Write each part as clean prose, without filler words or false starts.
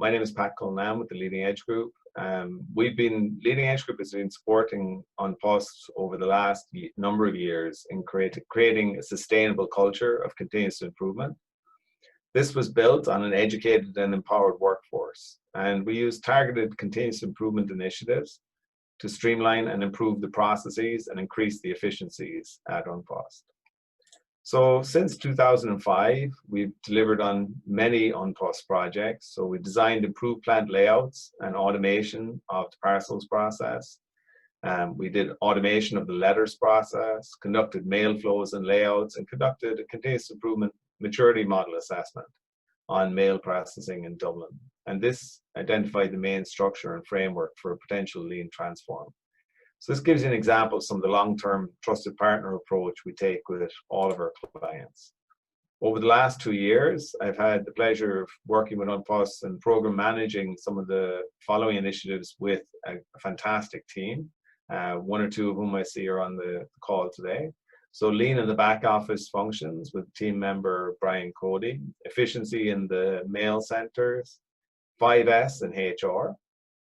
My name is Pat Cullinane with the Leading Edge Group. Leading Edge Group has been supporting OnPost over the last number of years in creating a sustainable culture of continuous improvement. This was built on an educated and empowered workforce, and we use targeted continuous improvement initiatives to streamline and improve the processes and increase the efficiencies at OnPost. So since 2005, we've delivered on many OnPost projects. So we designed improved plant layouts and automation of the parcels process. We did automation of the letters process, conducted mail flows and layouts, and conducted a continuous improvement maturity model assessment on mail processing in Dublin. And this identified the main structure and framework for a potential lean transform. So this gives you an example of some of the long-term trusted partner approach we take with all of our clients. Over the last 2 years, I've had the pleasure of working with OnPost and program managing some of the following initiatives with a fantastic team. One or two of whom I see are on the call today. So lean in the back office functions with team member Brian Cody, efficiency in the mail centers, 5S in HR,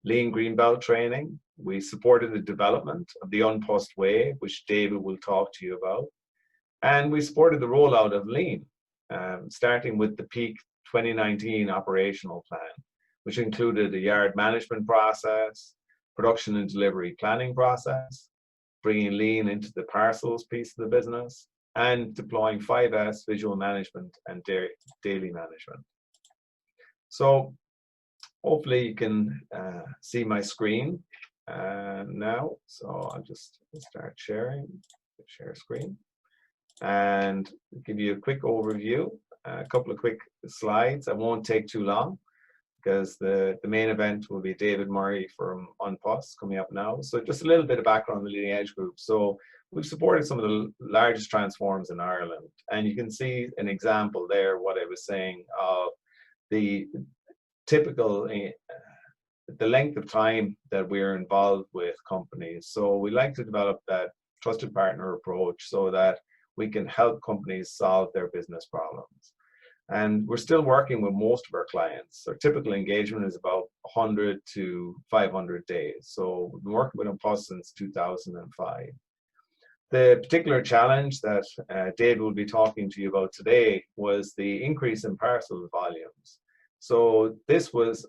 lean greenbelt training. We supported the development of the OnPost way, which David will talk to you about. And we supported the rollout of lean, starting with the peak 2019 operational plan, which included a yard management process, production and delivery planning process, bringing lean into the parcels piece of the business, and deploying 5S visual management and daily management. So hopefully you can see my screen now. So I'll just start sharing, share screen, and give you a quick overview, a couple of quick slides. I won't take too long, because the main event will be David Murray from OnPost coming up now. So just a little bit of background on the Leading Edge Group. So we've supported some of the largest transforms in Ireland, and you can see an example there, what I was saying, of the typical, the length of time that we're involved with companies. So we like to develop that trusted partner approach so that we can help companies solve their business problems. And we're still working with most of our clients. Our typical engagement is about 100 to 500 days. So we've been working with OnPost since 2005. The particular challenge that David will be talking to you about today was the increase in parcel volumes. So this was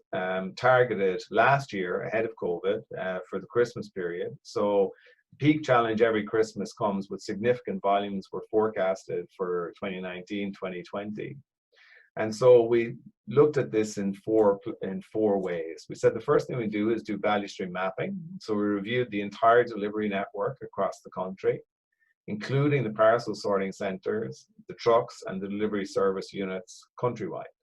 targeted last year ahead of COVID for the Christmas period. So peak challenge every Christmas comes with significant volumes were forecasted for 2019, 2020. And so we looked at this in four ways. We said the first thing we do is do value stream mapping. So we reviewed the entire delivery network across the country, including the parcel sorting centers, the trucks, and the delivery service units countrywide.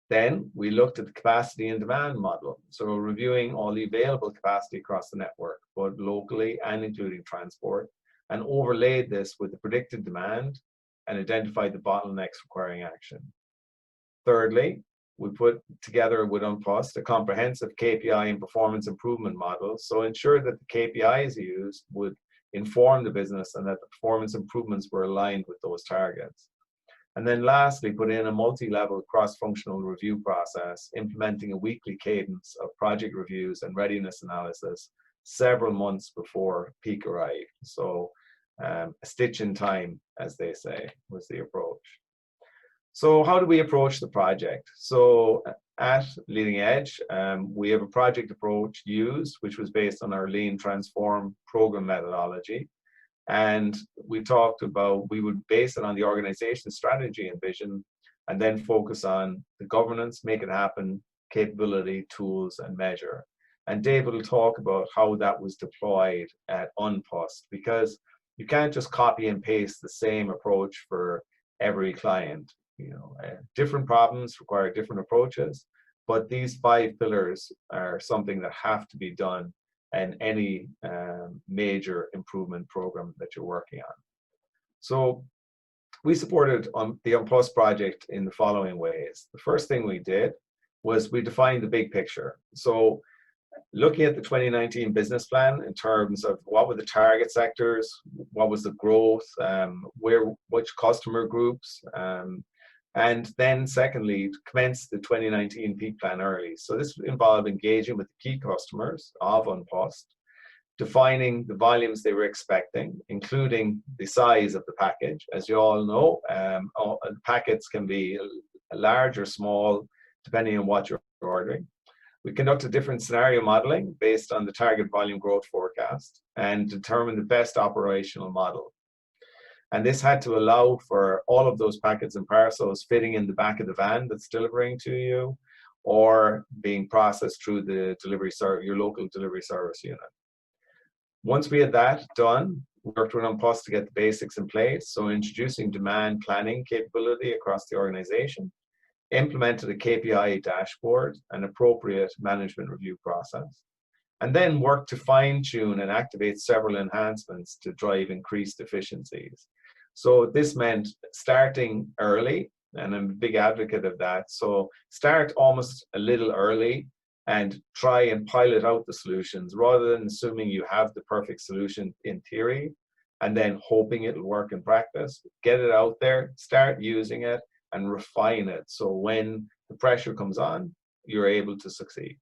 Then we looked at the capacity and demand model. So reviewing all the available capacity across the network, both locally and including transport, and overlaid this with the predicted demand and identified the bottlenecks requiring action. Thirdly, we put together with OnPost a comprehensive KPI and performance improvement model, so ensure that the KPIs used would inform the business and that the performance improvements were aligned with those targets. And then lastly, put in a multi-level cross-functional review process, implementing a weekly cadence of project reviews and readiness analysis several months before peak arrived. So a stitch in time, as they say, was the approach. So how do we approach the project? So at Leading Edge, we have a project approach used, which was based on our Lean Transform program methodology. And we talked about, we would base it on the organization strategy and vision, and then focus on the governance, make it happen, capability, tools, and measure. And David will talk about how that was deployed at OnPost, because you can't just copy and paste the same approach for every client. You know, different problems require different approaches, but these 5 pillars are something that have to be done in any major improvement program that you're working on. So we supported the OnPost project in the following ways. The first thing we did was we defined the big picture. So looking at the 2019 business plan in terms of what were the target sectors, what was the growth, which customer groups, And then secondly, commence the 2019 peak plan early. So this involved engaging with the key customers of Unpost, defining the volumes they were expecting, including the size of the package. As you all know, packets can be large or small, depending on what you're ordering. We conducted different scenario modeling based on the target volume growth forecast and determined the best operational model. And this had to allow for all of those packets and parcels fitting in the back of the van that's delivering to you, or being processed through the your local delivery service unit. Once we had that done, we worked with Unpost to get the basics in place. So introducing demand planning capability across the organization, implemented a KPI dashboard and appropriate management review process, and then worked to fine-tune and activate several enhancements to drive increased efficiencies. So this meant starting early, and I'm a big advocate of that. So start almost a little early and try and pilot out the solutions rather than assuming you have the perfect solution in theory and then hoping it'll work in practice. Get it out there, start using it, and refine it. So when the pressure comes on, you're able to succeed.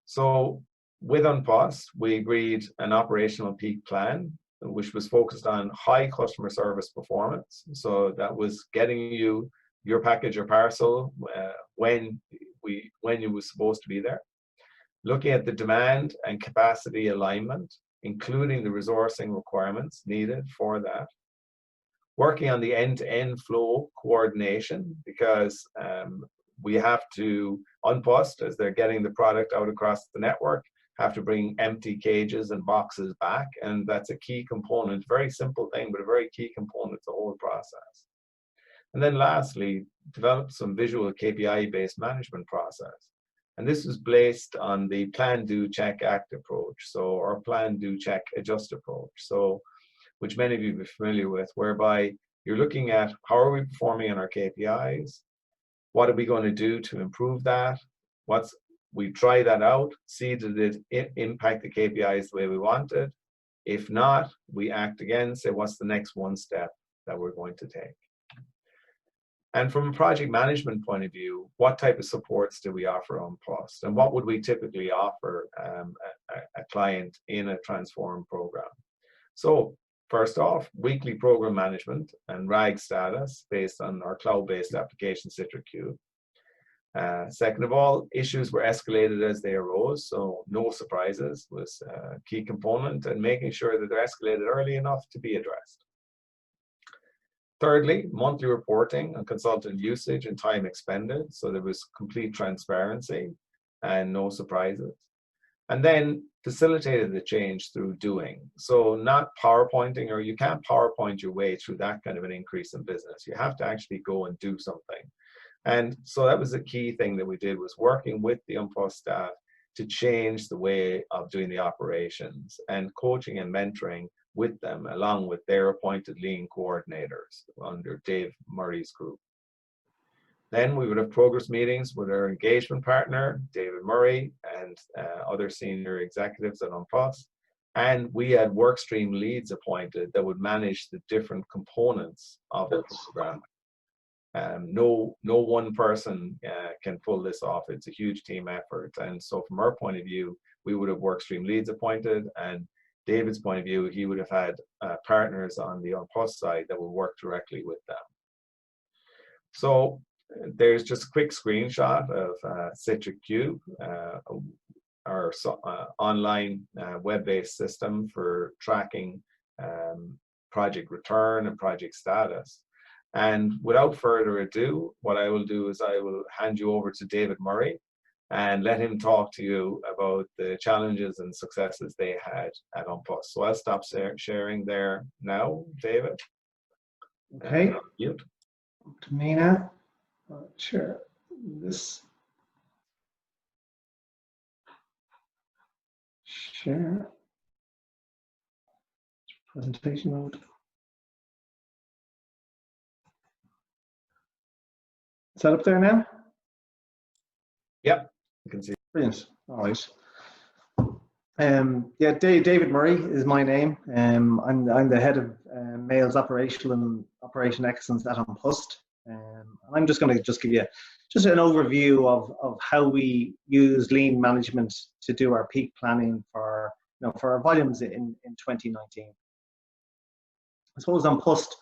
So with Unpost, we agreed an operational peak plan, which was focused on high customer service performance. So that was getting you your package or parcel when you were supposed to be there. Looking at the demand and capacity alignment, including the resourcing requirements needed for that. Working on the end-to-end flow coordination, because we have to, Unpost, as they're getting the product out across the network, have to bring empty cages and boxes back, and that's a key component, very simple thing, but a very key component to the whole process. And then lastly, develop some visual KPI-based management process. And this was based on the plan, do, check, act approach. So our plan, do, check, adjust approach. So, which many of you will be familiar with, whereby you're looking at how are we performing on our KPIs? What are we going to do to improve that? We try that out, see did it impact the KPIs the way we wanted. If not, we act again, say what's the next one step that we're going to take. And from a project management point of view, what type of supports do we offer on Unpost? And what would we typically offer a client in a transform program? So first off, weekly program management and RAG status based on our cloud-based application, CitricCube. Second of all, issues were escalated as they arose, so no surprises was a key component, and making sure that they're escalated early enough to be addressed. Thirdly, monthly reporting on consultant usage and time expended, so there was complete transparency and no surprises. And then facilitated the change through doing. So not PowerPointing, or you can't PowerPoint your way through that kind of an increase in business. You have to actually go and do something. And so that was the key thing that we did, was working with the Unpost staff to change the way of doing the operations and coaching and mentoring with them, along with their appointed lean coordinators under Dave Murray's group. Then we would have progress meetings with our engagement partner, David Murray, and other senior executives at Unpost. And we had work stream leads appointed that would manage the different components of the program. No one person can pull this off. It's a huge team effort. And so from our point of view, we would have work stream leads appointed, and David's point of view, he would have had partners on the Unpost side that would work directly with them. So there's just a quick screenshot of CitricCube, our online web-based system for tracking project return and project status. And without further ado, what I will do is I will hand you over to David Murray and let him talk to you about the challenges and successes they had at Unpost. So I'll stop sharing there now, David. Okay. To me now. Share this. Share. Presentation mode. Is that up there now? Yep, you can see. Brilliant. All right. Yeah, David Murray is my name. I'm the head of Mails Operational and Operation Excellence at Post. I'm just going to give you just an overview of how we use lean management to do our peak planning for for our volumes in 2019. I suppose on Post,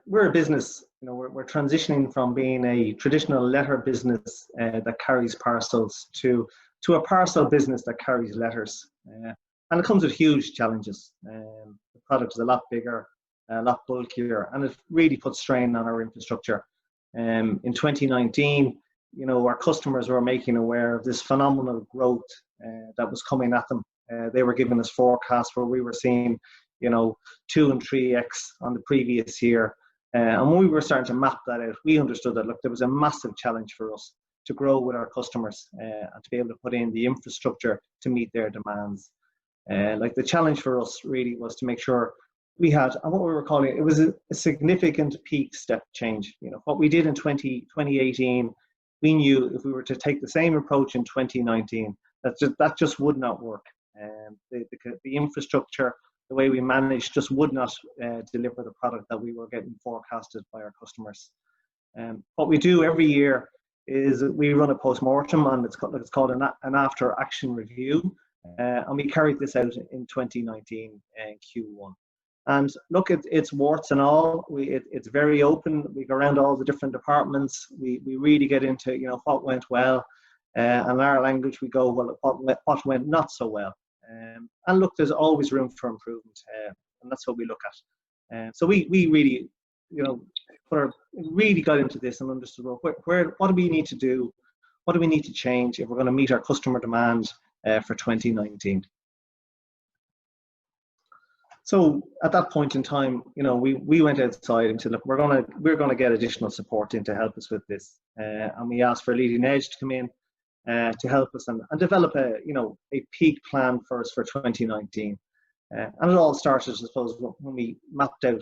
we're a business. We're transitioning from being a traditional letter business that carries parcels to a parcel business that carries letters, and it comes with huge challenges. The product is a lot bigger, a lot bulkier, and it really puts strain on our infrastructure. In 2019, our customers were making aware of this phenomenal growth that was coming at them. They were giving us forecasts where we were seeing 2 and 3x on the previous year. And when we were starting to map that out, we understood that, look, there was a massive challenge for us to grow with our customers and to be able to put in the infrastructure to meet their demands. Like the challenge for us really was to make sure we had, and what we were calling, it was a significant peak step change. What we did in 2018, we knew if we were to take the same approach in 2019, that just would not work. The infrastructure, the way we managed, just would not deliver the product that we were getting forecasted by our customers. What we do every year is we run a post-mortem, and it's called an after-action review, and we carried this out in 2019 Q1. And look, it's warts and all. It's very open. We go around all the different departments. We really get into what went well, and in our language we go, well, what went not so well. And look, there's always room for improvement, and that's what we look at. So we really, really got into this and understood, well, what do we need to do? What do we need to change if we're going to meet our customer demand for 2019? So at that point in time, we went outside and said, look, we're going to get additional support in to help us with this, and we asked for Leading Edge to come in to help us and develop a peak plan for us for 2019. And it all started, I suppose, when we mapped out,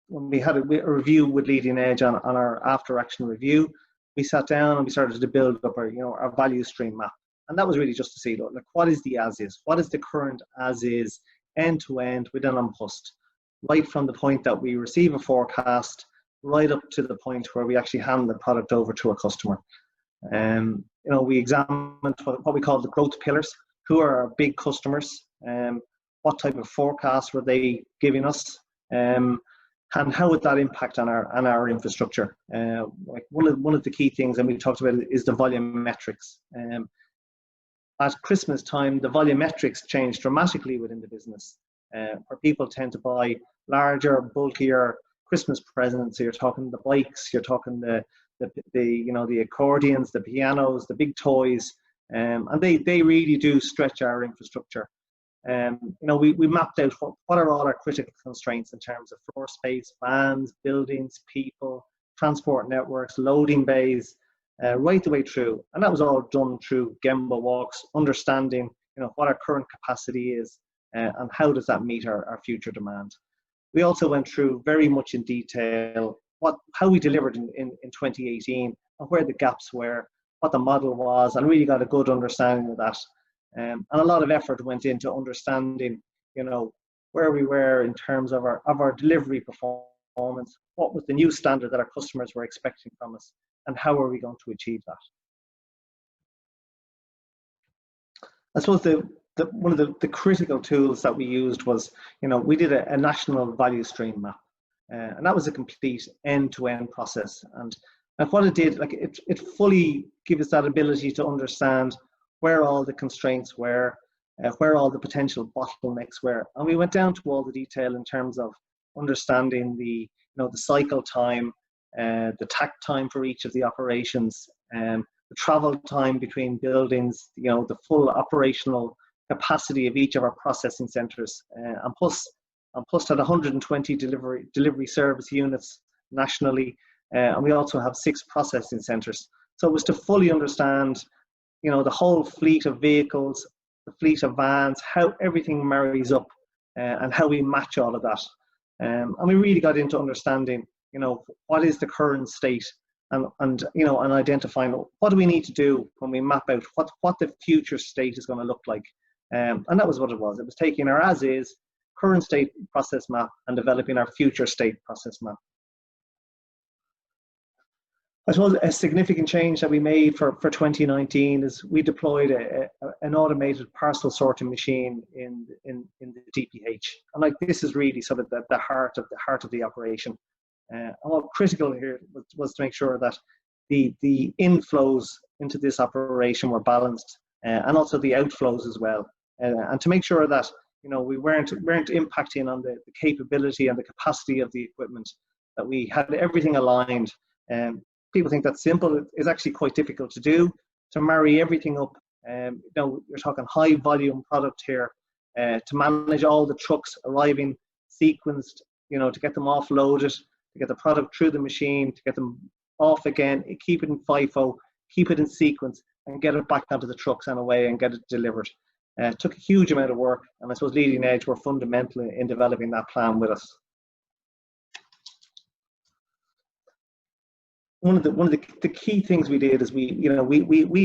when we had a review with Leading Edge on our after action review. We sat down and we started to build up our value stream map. And that was really just to see, look, what is the as is? What is the current as is end to end within Post, right from the point that we receive a forecast right up to the point where we actually hand the product over to a customer. We examined what we call the growth pillars. Who are our big customers? What type of forecasts were they giving us? And how would that impact on our infrastructure? Like one of the key things, and we talked about it, is the volumetrics. At Christmas time, the volumetrics changed dramatically within the business, where people tend to buy larger, bulkier Christmas presents. So you're talking the bikes, you're talking the accordions, the pianos, the big toys, and they really do stretch our infrastructure. We mapped out what are all our critical constraints in terms of floor space, vans, buildings, people, transport networks, loading bays, right the way through. And that was all done through Gemba walks, understanding what our current capacity is and how does that meet our future demand. We also went through very much in detail how we delivered in 2018 and where the gaps were, what the model was, and really got a good understanding of that. And a lot of effort went into understanding, where we were in terms of our delivery performance, what was the new standard that our customers were expecting from us, and how are we going to achieve that. I suppose one of the critical tools that we used was, we did a national value stream map, and that was a complete end-to-end process. And what it did, it fully gave us that ability to understand where all the constraints were, where all the potential bottlenecks were. And we went down to all the detail in terms of understanding the cycle time, the takt time for each of the operations, the travel time between buildings, the full operational capacity of each of our processing centres. And plus had 120 delivery service units nationally, and we also have 6 processing centres. So it was to fully understand the whole fleet of vehicles, the fleet of vans, how everything marries up, and how we match all of that. And we really got into understanding, what is the current state, and identifying what do we need to do when we map out what the future state is going to look like. And that was what it was. It was taking our as is current state process map and developing our future state process map. I suppose a significant change that we made for 2019 is we deployed an automated parcel sorting machine in the DPH. And like, this is really sort of the heart of the operation. And what critical here was to make sure that the inflows into this operation were balanced, and also the outflows as well. And to make sure that, you know, we weren't impacting on the capability and the capacity of the equipment, that we had everything aligned. People think that's simple. It's actually quite difficult to do, to marry everything up. You know, you're talking high volume product here, to manage all the trucks arriving sequenced, you know, to get them offloaded, to get the product through the machine, to get them off again, keep it in FIFO, keep it in sequence, and get it back onto the trucks and away and get it delivered. It took a huge amount of work, and I suppose Leading Edge were fundamental in developing that plan with us. One of the key things we did is we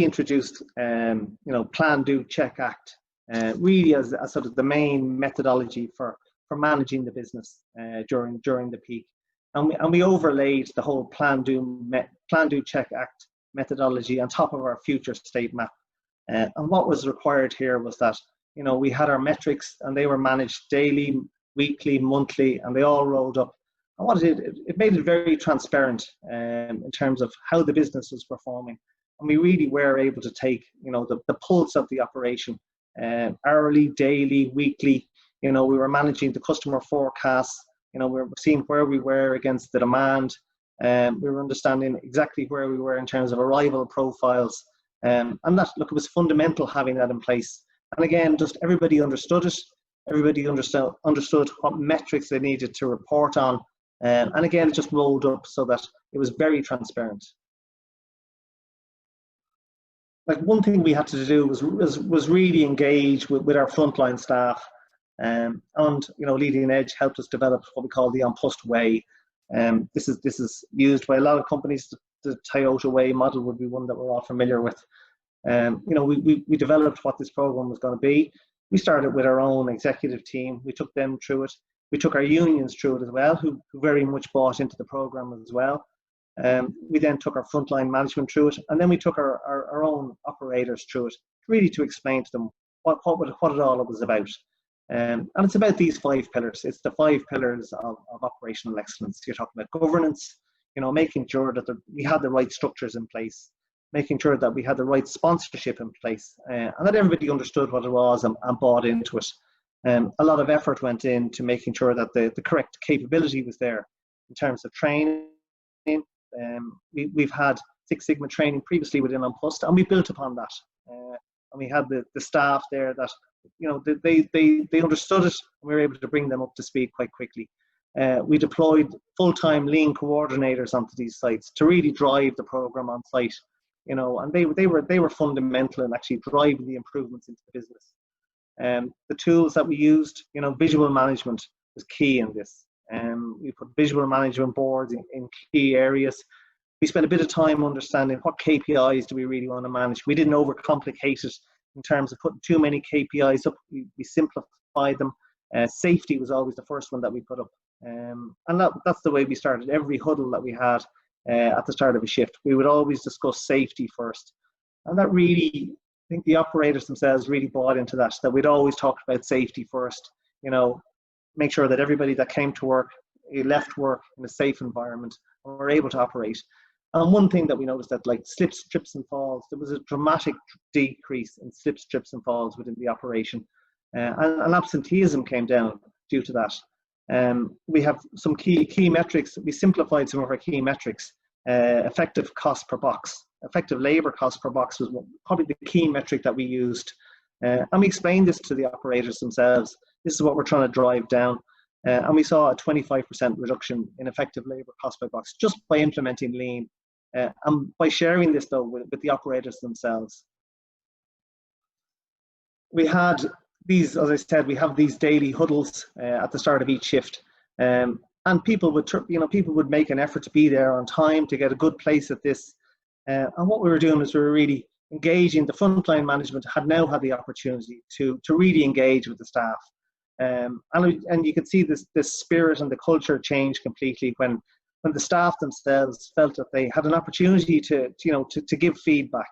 introduced plan, do, check, act, really as sort of the main methodology for managing the business during the peak, and we overlaid the whole plan, do, check, act methodology on top of our future state map. And what was required here was that, you know, we had our metrics and they were managed daily, weekly, monthly, and they all rolled up. And what it did, it made it very transparent in terms of how the business was performing. And we really were able to take, you know, the pulse of the operation, hourly, daily, weekly. You know, we were managing the customer forecasts. You know, we were seeing where we were against the demand. We were understanding exactly where we were in terms of arrival profiles. And that, look, it was fundamental having that in place. And again, just everybody understood it. Everybody understood what metrics they needed to report on. And again, it just rolled up so that it was very transparent. Like, one thing we had to do was really engage with our frontline staff. And you know, Leading Edge helped us develop what we call the On Post Way. This is used by a lot of companies. The Toyota Way model would be one that we're all familiar with. You know, we developed what this program was going to be. We started with our own executive team. We took them through it. We took our unions through it as well, who very much bought into the program as well. We then took our frontline management through it, and then we took our own operators through it, really to explain to them what it all was about. And it's about these 5 pillars. It's the 5 pillars of operational excellence. You're talking about governance, you know, making sure that we had the right structures in place, making sure that we had the right sponsorship in place, and that everybody understood what it was and bought into it. A lot of effort went into making sure that the correct capability was there in terms of training. We've had Six Sigma training previously within On Post, and we built upon that. And we had the staff there that, you know, they understood it, and we were able to bring them up to speed quite quickly. We deployed full-time lean coordinators onto these sites to really drive the program on site, you know, and they were fundamental in actually driving the improvements into the business. The tools that we used, you know, visual management was key in this. We put visual management boards in key areas. We spent a bit of time understanding what KPIs do we really want to manage. We didn't overcomplicate it in terms of putting too many KPIs up. We simplified them. Safety was always the first one that we put up. And that's the way we started every huddle that we had at the start of a shift. We would always discuss safety first. And that really, I think the operators themselves really bought into that we'd always talk about safety first, you know, make sure that everybody that came to work, left work in a safe environment and were able to operate. And one thing that we noticed, that like slips, trips and falls, there was a dramatic decrease in slips, trips and falls within the operation. And absenteeism came down due to that. We have some key metrics. We simplified some of our key metrics. Effective cost per box. Effective labour cost per box was probably the key metric that we used. And we explained this to the operators themselves. This is what we're trying to drive down. And we saw a 25% reduction in effective labour cost per box just by implementing lean. And by sharing this, though, with the operators themselves. We had these, as I said, we have these daily huddles at the start of each shift. And people would make an effort to be there on time to get a good place at this. And what we were doing is we were really engaging the frontline management had now had the opportunity to really engage with the staff. And you could see this spirit and the culture change completely when the staff themselves felt that they had an opportunity to give feedback.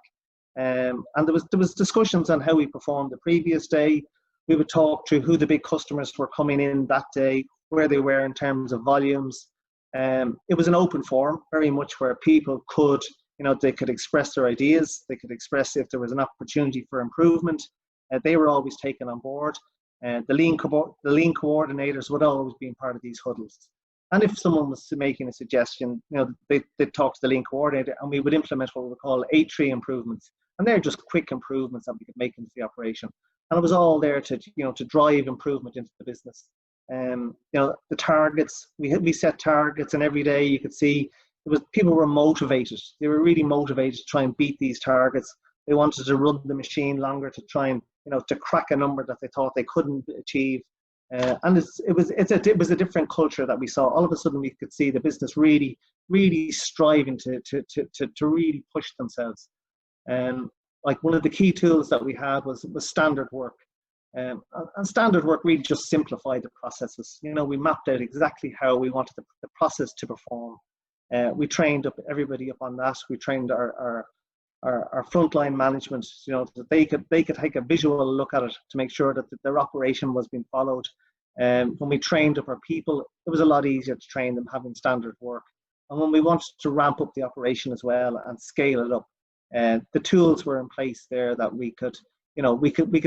And there was discussions on how we performed the previous day. We would talk through who the big customers were coming in that day, where they were in terms of volumes. It was an open forum, very much where people could, they could express their ideas. They could express if there was an opportunity for improvement. They were always taken on board. The lean coordinators would always be part of these huddles. And if someone was making a suggestion, they'd talk to the lean coordinator, and we would implement what we call 8-3 improvements. And they're just quick improvements that we could make into the operation. And it was all there to drive improvement into the business. The targets, we set targets, and every day you could see people were motivated. They were really motivated to try and beat these targets. They wanted to run the machine longer to try and, to crack a number that they thought they couldn't achieve. And it was a different culture that we saw. All of a sudden, we could see the business really, really striving to really push themselves. Like one of the key tools that we had was standard work. And standard work really just simplified the processes. We mapped out exactly how we wanted the process to perform. We trained up everybody up on that. We trained our frontline management, that they could take a visual look at it to make sure that their operation was being followed. When we trained up our people, it was a lot easier to train them having standard work. And when we wanted to ramp up the operation as well and scale it up, the tools were in place there that we could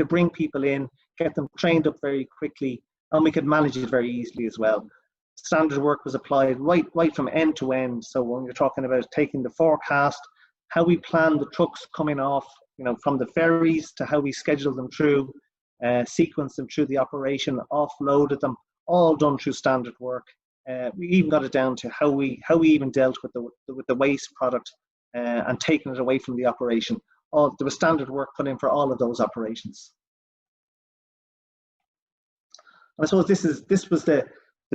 bring people in, get them trained up very quickly, and we could manage it very easily as well. Standard work was applied right from end to end. So when you're talking about taking the forecast, how we plan the trucks coming off, from the ferries to how we schedule them through, sequence them through the operation, offloaded them, all done through standard work. We even got it down to how we even dealt with the waste product and taking it away from the operation. There was standard work put in for all of those operations. And I suppose this was the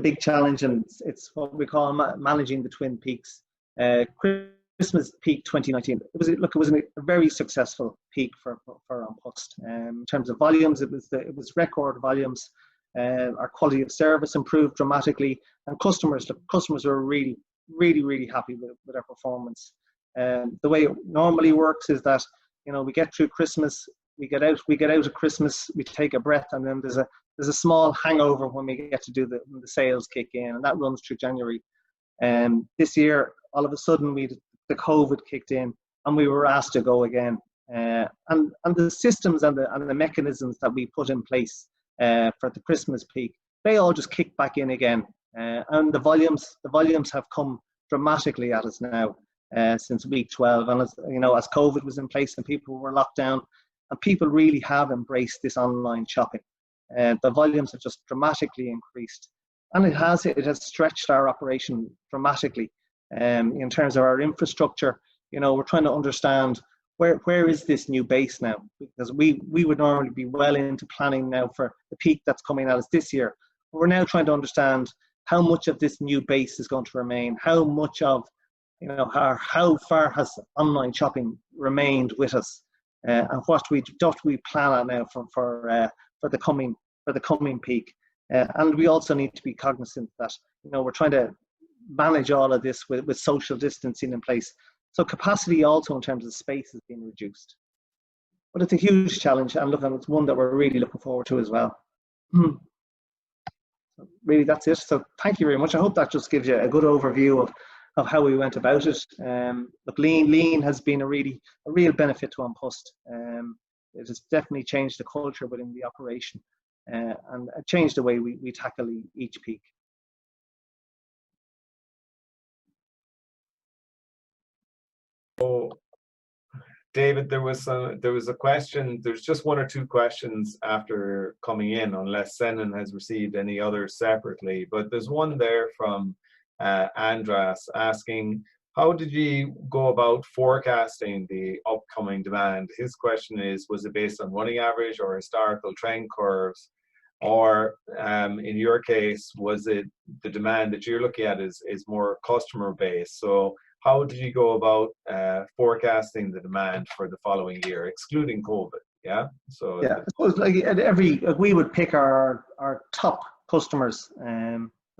big challenge, and it's what we call managing the twin peaks. Christmas peak 2019. It was a very successful peak for An Post. In terms of volumes, it was record volumes. Our quality of service improved dramatically, and customers were really, really, really happy with our performance. The way it normally works is that we get through Christmas, we get out of Christmas, we take a breath, and then there's a small hangover when we get to when the sales kick in, and that runs through January. This year, all of a sudden, the COVID kicked in, and we were asked to go again. And the systems and the mechanisms that we put in place for the Christmas peak, they all just kicked back in again. And the volumes have come dramatically at us now since week 12. And as COVID was in place and people were locked down, and people really have embraced this online shopping. The volumes have just dramatically increased, and it has stretched our operation dramatically. In terms of our infrastructure, we're trying to understand where is this new base now, because we would normally be well into planning now for the peak that's coming at us this year. But we're now trying to understand how much of this new base is going to remain, how much of, how far has online shopping remained with us, and what we plan on now for the coming peak. And we also need to be cognizant that we're trying to manage all of this with social distancing in place. So capacity also in terms of space has been reduced. But it's a huge challenge, and it's one that we're really looking forward to as well. So really, that's it. So thank you very much. I hope that just gives you a good overview of how we went about it. Look, lean has been a real benefit to An Post. It has definitely changed the culture within the operation, and changed the way we tackle each peak. So, David, there was a question. There's just one or two questions after coming in, unless Senan has received any others separately. But there's one there from Andras asking, how did you go about forecasting the upcoming demand? His question is, was it based on running average or historical trend curves? Or in your case, was it the demand that you're looking at is more customer based? So how did you go about forecasting the demand for the following year, excluding COVID? Yeah. So Yeah, I suppose like at every we would pick our top customers.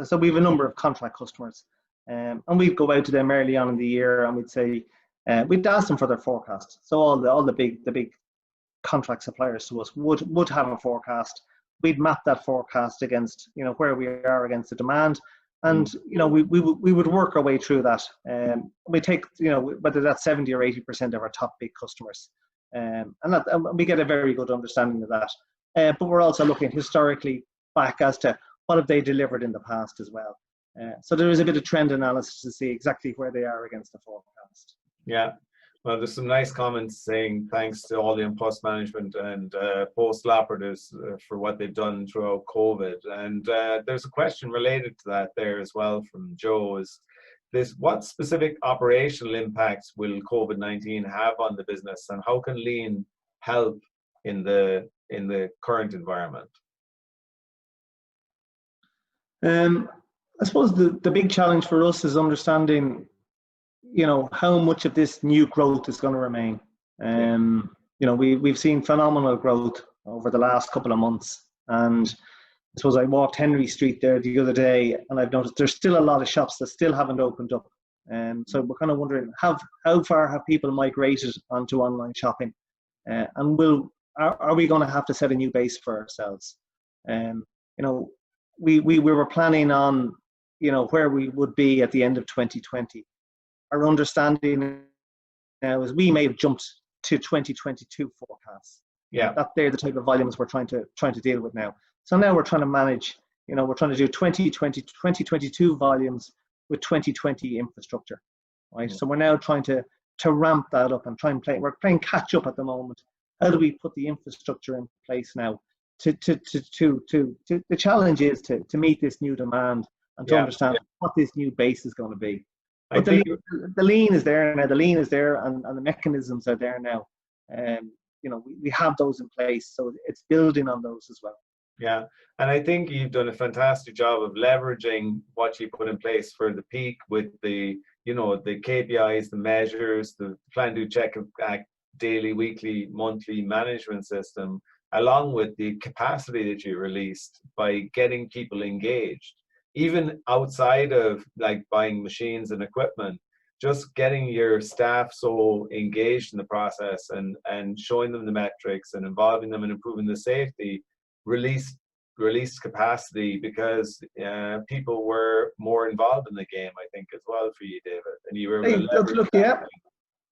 So we have a number of contract customers, and we'd go out to them early on in the year, and we'd say we'd ask them for their forecast. So all the big contract suppliers to us would have a forecast. We'd map that forecast against where we are against the demand, and we would work our way through that. We take whether that's 70 or 80% of our top big customers. And we get a very good understanding of that. But we're also looking historically back as to what have they delivered in the past as well. So there is a bit of trend analysis to see exactly where they are against the forecast. Yeah. Well, there's some nice comments saying thanks to all the Post management and Post operatives for what they've done throughout COVID. And there's a question related to that there as well from Joe. Is this, what specific operational impacts will COVID-19 have on the business, and how can Lean help in the current environment? I suppose the big challenge for us is understanding, how much of this new growth is going to remain. We've seen phenomenal growth over the last couple of months, and I suppose I walked Henry Street there the other day, and I've noticed there's still a lot of shops that still haven't opened up. So we're kind of wondering how far have people migrated onto online shopping, and are we going to have to set a new base for ourselves? We were planning on where we would be at the end of 2020. Our understanding now is we may have jumped to 2022 forecasts. Yeah, that they're the type of volumes we're trying to deal with now. So now we're trying to manage, we're trying to do 2022 volumes with 2020 infrastructure, right? So we're now trying to ramp that up and we're playing catch up at the moment. How do we put the infrastructure in place now? The challenge is to meet this new demand and to understand what this new base is going to be. But the lean is there now. The lean is there, and the mechanisms are there now. We have those in place, so it's building on those as well. Yeah, and I think you've done a fantastic job of leveraging what you put in place for the peak with the KPIs, the measures, the plan, do, check, act, daily, weekly, monthly management system, along with the capacity that you released by getting people engaged, even outside of like buying machines and equipment. Just getting your staff so engaged in the process and showing them the metrics and involving them in improving the safety, released capacity, because people were more involved in the game, I think, as well for you, David. And you were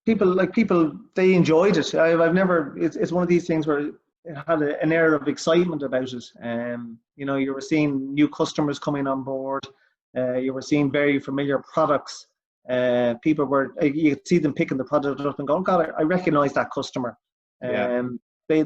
people they enjoyed it. I've never. It's one of these things where it had an air of excitement about it. You were seeing new customers coming on board. You were seeing very familiar products. People were, you could see them picking the product up and going, God, I recognize that customer. They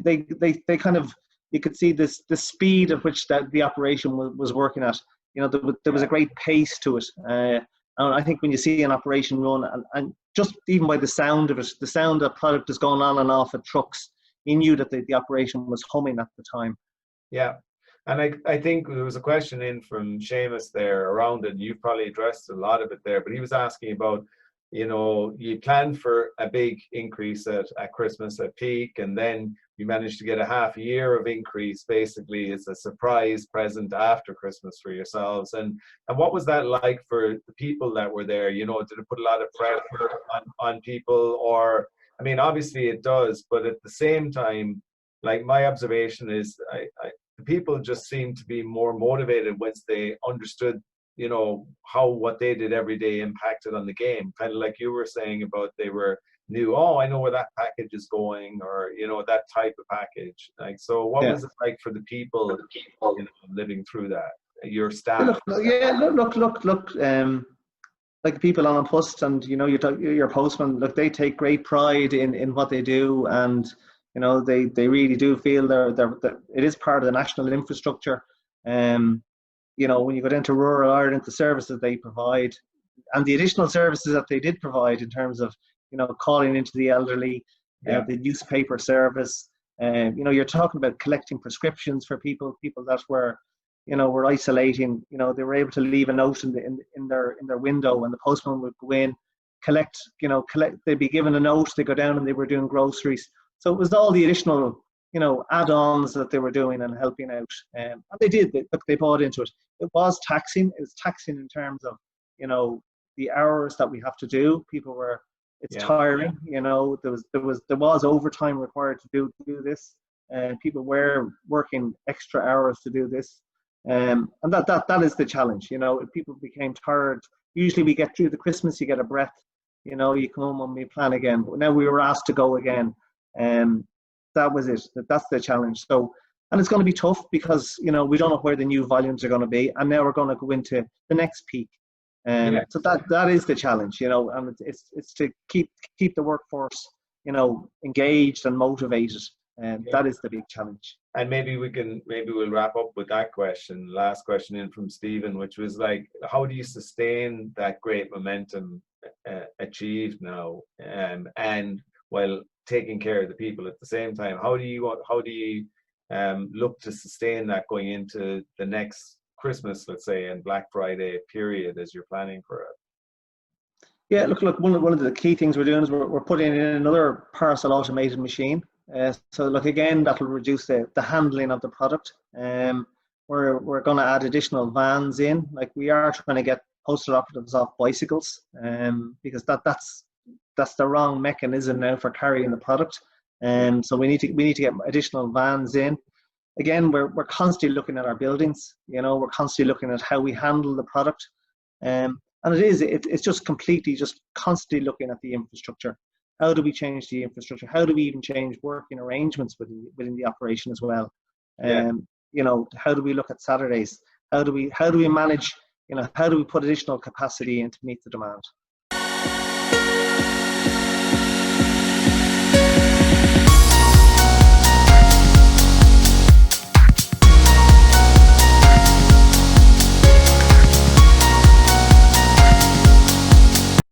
kind of, you could see the speed at which the operation was working at. There was a great pace to it. And I think when you see an operation run, and just even by the sound of it, the sound of product is going on and off at trucks, you knew that the operation was humming at the time. Yeah. And I think there was a question in from Seamus there around it, and you've probably addressed a lot of it there, but he was asking about, you planned for a big increase at Christmas at peak, and then you managed to get a half a year of increase. Basically, it's a surprise present after Christmas for yourselves. And what was that like for the people that were there? Did it put a lot of pressure on people? Or, I mean, obviously it does, but at the same time, like my observation is the people just seemed to be more motivated once they understood, how what they did every day impacted on the game. Kind of like you were saying about they knew, oh, I know where that package is going, or, that type of package. Like, so what was it like for the people living through that? Your staff? Look. Like people on a post, and your postman, look, they take great pride in what they do, and they really do feel that it is part of the national infrastructure. When you go into rural Ireland, the services they provide, and the additional services that they did provide in terms of calling into the elderly, the newspaper service. You're talking about collecting prescriptions for people that were isolating. They were able to leave a note in their window, and the postman would go in, collect. They'd be given a note, they go down and they were doing groceries. So it was all the additional, add-ons that they were doing and helping out. And they did. They bought into it. It was taxing. It was taxing in terms of, the hours that we have to do. It's tiring. There was overtime required to do this, and people were working extra hours to do this. And that is the challenge. People became tired. Usually we get through the Christmas, you get a breath. You come home and we plan again. But now we were asked to go again. That was it. That's the challenge. So, and it's going to be tough because we don't know where the new volumes are going to be, and now we're going to go into the next peak. So that is the challenge, and it's to keep the workforce, engaged and motivated, and that is the big challenge. And maybe we'll wrap up with that question. Last question in from Stephen, which was like, how do you sustain that great momentum achieved now, and while taking care of the people at the same time? How do you look to sustain that going into the next Christmas, let's say, and Black Friday period as you're planning for it? Yeah, look. One of the key things we're doing is we're putting in another parcel automated machine. So look, again, that will reduce the handling of the product. We're going to add additional vans in. Like, we are trying to get postal operatives off bicycles, because that's the wrong mechanism now for carrying the product. So we need to get additional vans in. Again, we're constantly looking at our buildings. We're constantly looking at how we handle the product, and it's just constantly looking at the infrastructure. How do we change the infrastructure? How do we even change working arrangements within the operation as well? How do we look at Saturdays? How do we manage? How do we put additional capacity in to meet the demand?